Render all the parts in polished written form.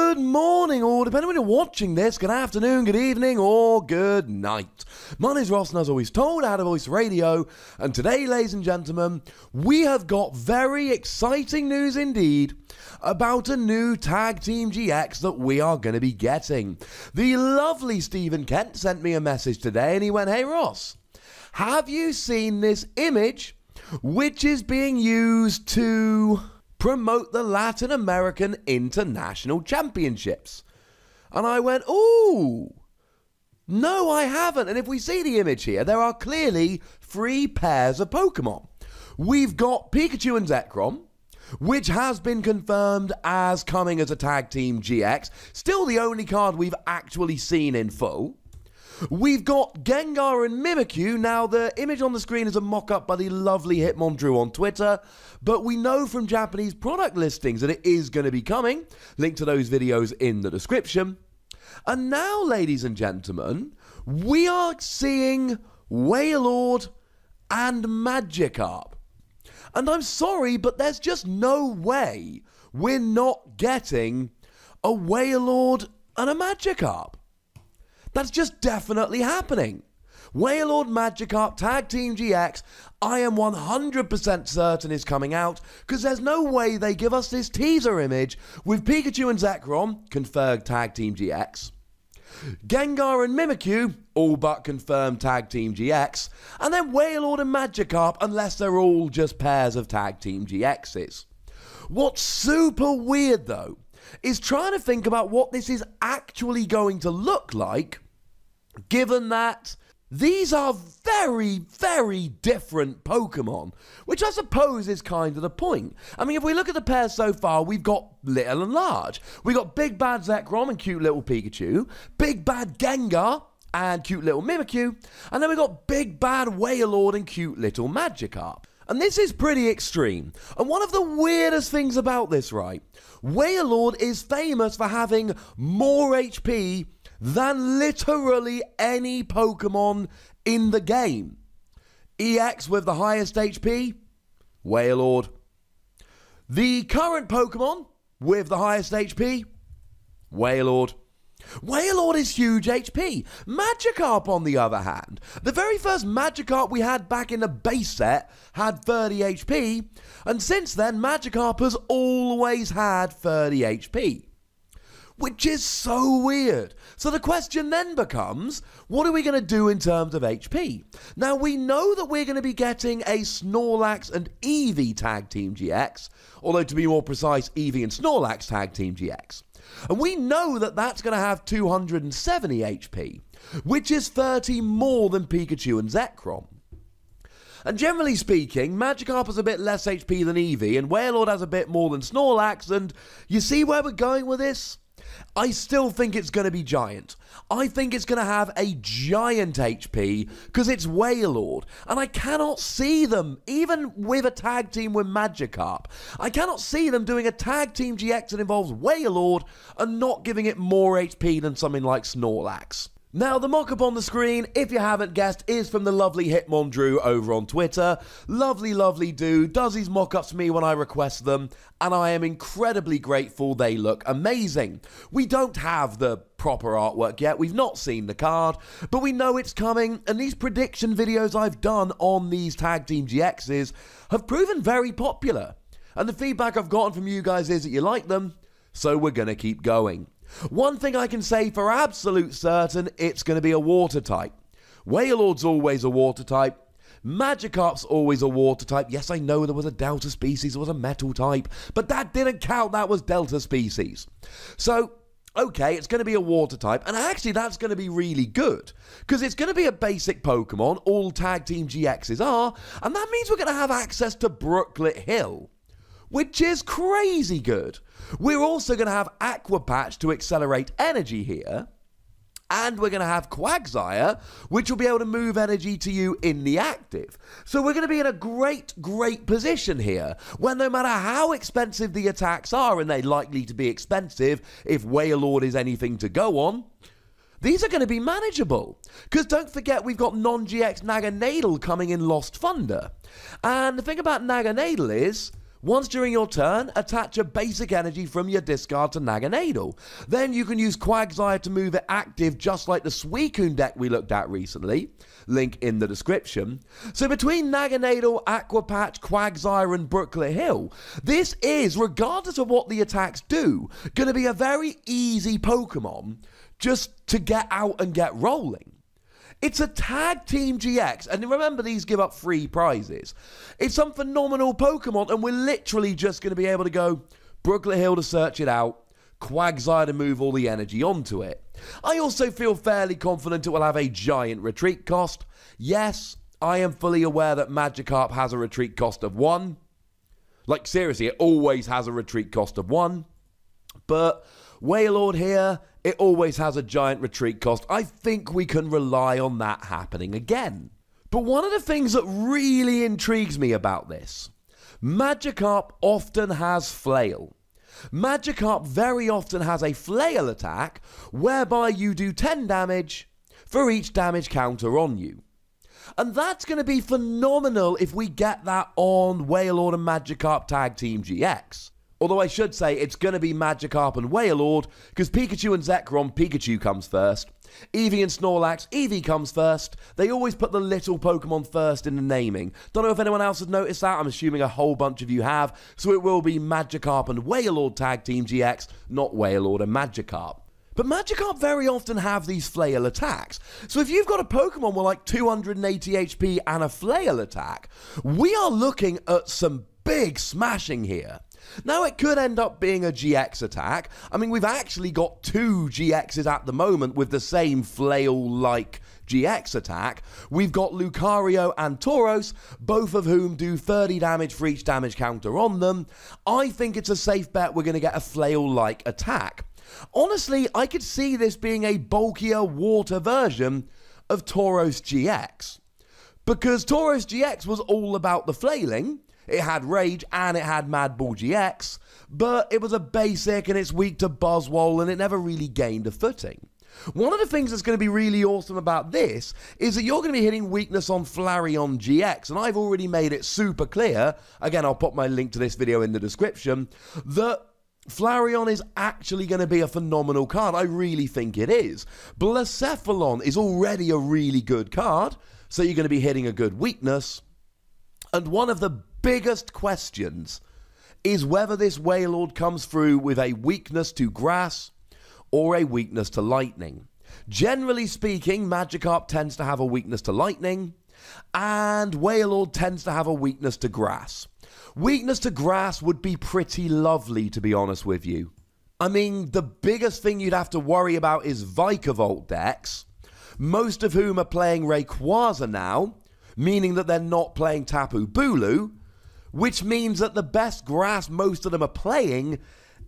Good morning, or depending when you're watching this, good afternoon, good evening, or good night. My name is Ross, and as always told, out of Voice Radio, and today, ladies and gentlemen, we have got very exciting news indeed about a new Tag Team GX that we are going to be getting. The lovely Stephen Kent sent me a message today, and he went, "Hey Ross, have you seen this image which is being used to promote the Latin American International Championships?" And I went, "Ooh, no, I haven't." And if we see the image here, there are clearly three pairs of Pokemon. We've got Pikachu and Zekrom, which has been confirmed as coming as a Tag Team GX. Still the only card we've actually seen in full. We've got Gengar and Mimikyu. Now, the image on the screen is a mock-up by the lovely Hitmontrue on Twitter, but we know from Japanese product listings that it is going to be coming. Link to those videos in the description. And now, ladies and gentlemen, we are seeing Wailord and Magikarp. And I'm sorry, but there's just no way we're not getting a Wailord and a Magikarp. That's just definitely happening. Wailord Magikarp Tag Team GX, I am 100% certain is coming out, because there's no way they give us this teaser image with Pikachu and Zekrom, confirmed Tag Team GX, Gengar and Mimikyu, all but confirmed Tag Team GX, and then Wailord and Magikarp, unless they're all just pairs of Tag Team GXs. What's super weird, though, is trying to think about what this is actually going to look like, given that these are very, very different Pokemon, which I suppose is kind of the point. I mean, if we look at the pairs so far, we've got little and large. We've got big bad Zekrom and cute little Pikachu, big bad Gengar and cute little Mimikyu, and then we've got big bad Wailord and cute little Magikarp. And this is pretty extreme. And one of the weirdest things about this, right, Wailord is famous for having more HP than literally any Pokemon in the game. EX with the highest HP, Wailord. The current Pokemon with the highest HP, Wailord. Wailord is huge HP. Magikarp, on the other hand, the very first Magikarp we had back in the base set had 30 HP, and since then Magikarp has always had 30 HP. Which is so weird. So the question then becomes, what are we going to do in terms of HP? Now, we know that we're going to be getting a Snorlax and Eevee Tag Team GX, although to be more precise, Eevee and Snorlax Tag Team GX. And we know that that's going to have 270 HP, which is 30 more than Pikachu and Zekrom. And generally speaking, Magikarp has a bit less HP than Eevee, and Wailord has a bit more than Snorlax, and you see where we're going with this? I still think it's going to be giant. I think it's going to have a giant HP because it's Wailord. And I cannot see them, even with a tag team with Magikarp, I cannot see them doing a tag team GX that involves Wailord and not giving it more HP than something like Snorlax. Now, the mock-up on the screen, if you haven't guessed, is from the lovely Hitmontrue over on Twitter. Lovely, lovely dude, does his mock-ups for me when I request them, and I am incredibly grateful. They look amazing. We don't have the proper artwork yet, we've not seen the card, but we know it's coming, and these prediction videos I've done on these Tag Team GXs have proven very popular. And the feedback I've gotten from you guys is that you like them, so we're going to keep going. One thing I can say for absolute certain, it's going to be a water type. Wailord's always a water type. Magikarp's always a water type. Yes, I know there was a Delta species, there was a metal type, but that didn't count, that was Delta species. So, okay, it's going to be a water type, and actually that's going to be really good, because it's going to be a basic Pokemon, all Tag Team GXs are, and that means we're going to have access to Brooklet Hill, which is crazy good. We're also going to have Aqua Patch to accelerate energy here, and we're going to have Quagsire, which will be able to move energy to you in the active. So we're going to be in a great, great position here, where no matter how expensive the attacks are, and they're likely to be expensive if Wailord is anything to go on, these are going to be manageable. Because don't forget, we've got non-GX Naganadel coming in Lost Thunder. And the thing about Naganadel is, Once during your turn, attach a basic energy from your discard to Naganadel. Then you can use Quagsire to move it active, just like the Suicune deck we looked at recently. Link in the description. So between Naganadel, Aqua Patch, Quagsire and Brooklet Hill, this is, regardless of what the attacks do, going to be a very easy Pokemon just to get out and get rolling. It's a Tag Team GX, and remember, these give up free prizes. It's some phenomenal Pokemon, and we're literally just going to be able to go Brooklet Hill to search it out, Quagsire to move all the energy onto it. I also feel fairly confident it will have a giant retreat cost. Yes, I am fully aware that Magikarp has a retreat cost of 1. Like, seriously, it always has a retreat cost of 1. But Wailord here, it always has a giant retreat cost. I think we can rely on that happening again. But one of the things that really intrigues me about this, Magikarp often has Flail. Magikarp very often has a Flail attack whereby you do 10 damage for each damage counter on you. And that's going to be phenomenal if we get that on Wailord and Magikarp Tag Team GX. Although I should say it's going to be Magikarp and Wailord, because Pikachu and Zekrom, Pikachu comes first. Eevee and Snorlax, Eevee comes first. They always put the little Pokemon first in the naming. Don't know if anyone else has noticed that. I'm assuming a whole bunch of you have. So it will be Magikarp and Wailord Tag Team GX, not Wailord and Magikarp. But Magikarp very often have these Flail attacks. So if you've got a Pokemon with like 280 HP and a Flail attack, we are looking at some big smashing here. Now, it could end up being a GX attack. I mean, we've actually got 2 GXs at the moment with the same Flail-like GX attack. We've got Lucario and Tauros, both of whom do 30 damage for each damage counter on them. I think it's a safe bet we're going to get a Flail-like attack. Honestly, I could see this being a bulkier water version of Tauros GX. Because Tauros GX was all about the flailing. It had Rage and it had Mad Bull GX, but it was a basic and it's weak to Buzzwole and it never really gained a footing. One of the things that's going to be really awesome about this is that you're going to be hitting weakness on Flareon GX, and I've already made it super clear, again I'll put my link to this video in the description, that Flareon is actually going to be a phenomenal card. I really think it is. Blacephalon is already a really good card, so you're going to be hitting a good weakness. And one of the biggest questions is whether this Wailord comes through with a weakness to grass or a weakness to lightning. Generally speaking, Magikarp tends to have a weakness to lightning, and Wailord tends to have a weakness to grass. Weakness to grass would be pretty lovely, to be honest with you. I mean, the biggest thing you'd have to worry about is Vikavolt decks, most of whom are playing Rayquaza now, meaning that they're not playing Tapu Bulu, which means that the best grass most of them are playing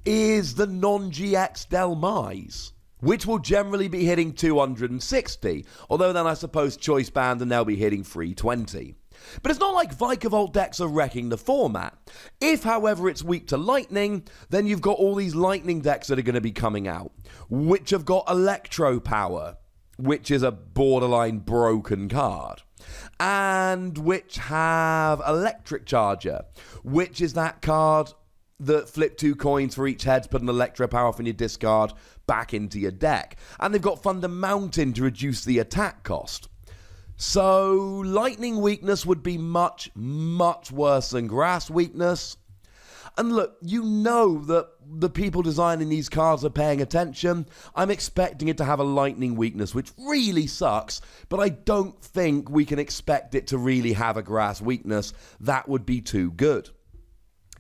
is the non-GX Delmise, which will generally be hitting 260, although then I suppose Choice Band and they'll be hitting 320. But it's not like Vikavolt decks are wrecking the format. If, however, it's weak to Lightning, then you've got all these Lightning decks that are going to be coming out, which have got Electro Power, which is a borderline broken card, and which have Electric Charger, which is that card that flip 2 coins for each head to put an Electro Power from your discard back into your deck. And they've got Thunder Mountain to reduce the attack cost. So Lightning weakness would be much, much worse than Grass weakness. And look, you know that the people designing these cards are paying attention. I'm expecting it to have a Lightning weakness, which really sucks, but I don't think we can expect it to really have a Grass weakness. That would be too good.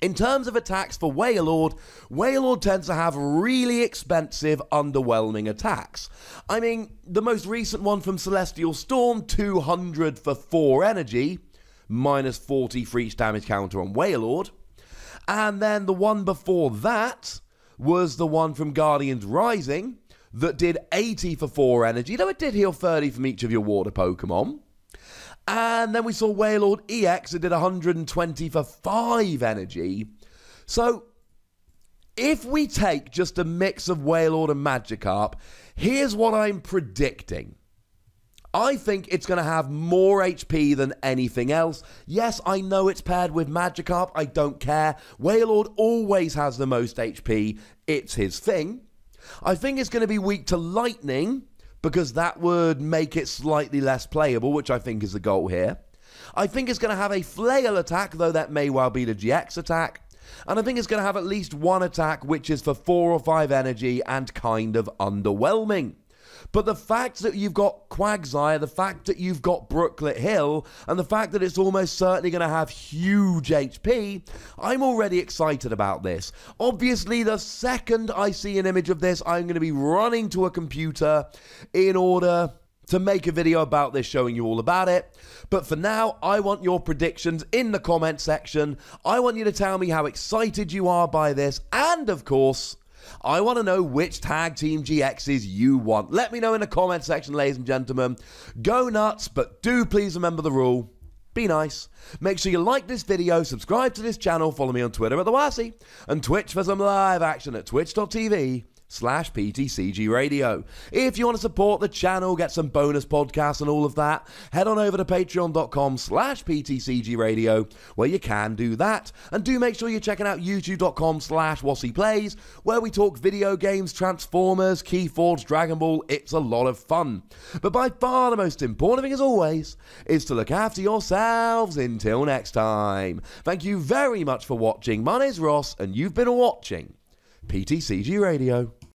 In terms of attacks for Wailord, Wailord tends to have really expensive, underwhelming attacks. I mean, the most recent one from Celestial Storm, 200 for 4 energy, minus 40 for each damage counter on Wailord. And then the one before that was the one from Guardians Rising that did 80 for 4 energy, though it did heal 30 from each of your water Pokemon. And then we saw Wailord EX that did 120 for 5 energy. So, if we take just a mix of Wailord and Magikarp, here's what I'm predicting. I think it's going to have more HP than anything else. Yes, I know it's paired with Magikarp. I don't care. Wailord always has the most HP. It's his thing. I think it's going to be weak to Lightning because that would make it slightly less playable, which I think is the goal here. I think it's going to have a flail attack, though that may well be the GX attack. And I think it's going to have at least one attack, which is for 4 or 5 energy and kind of underwhelming. But the fact that you've got Quagsire, the fact that you've got Brooklet Hill, and the fact that it's almost certainly going to have huge HP, I'm already excited about this. Obviously, the second I see an image of this, I'm going to be running to a computer in order to make a video about this showing you all about it. But for now, I want your predictions in the comment section. I want you to tell me how excited you are by this, and of course, I want to know which tag team GXs you want. Let me know in the comment section, ladies and gentlemen. Go nuts, but do please remember the rule. Be nice. Make sure you like this video, subscribe to this channel, follow me on Twitter at the Wassy, and Twitch for some live action at twitch.tv/PTCGRadio. If you want to support the channel, get some bonus podcasts and all of that, head on over to patreon.com/PTCGRadio, where you can do that. And do make sure you're checking out youtube.com/WassyPlays, where we talk video games, Transformers, Keyforge, Dragon Ball. It's a lot of fun. But by far the most important thing, as always, is to look after yourselves. Until next time. Thank you very much for watching. My name's Ross, and you've been watching PTCG Radio.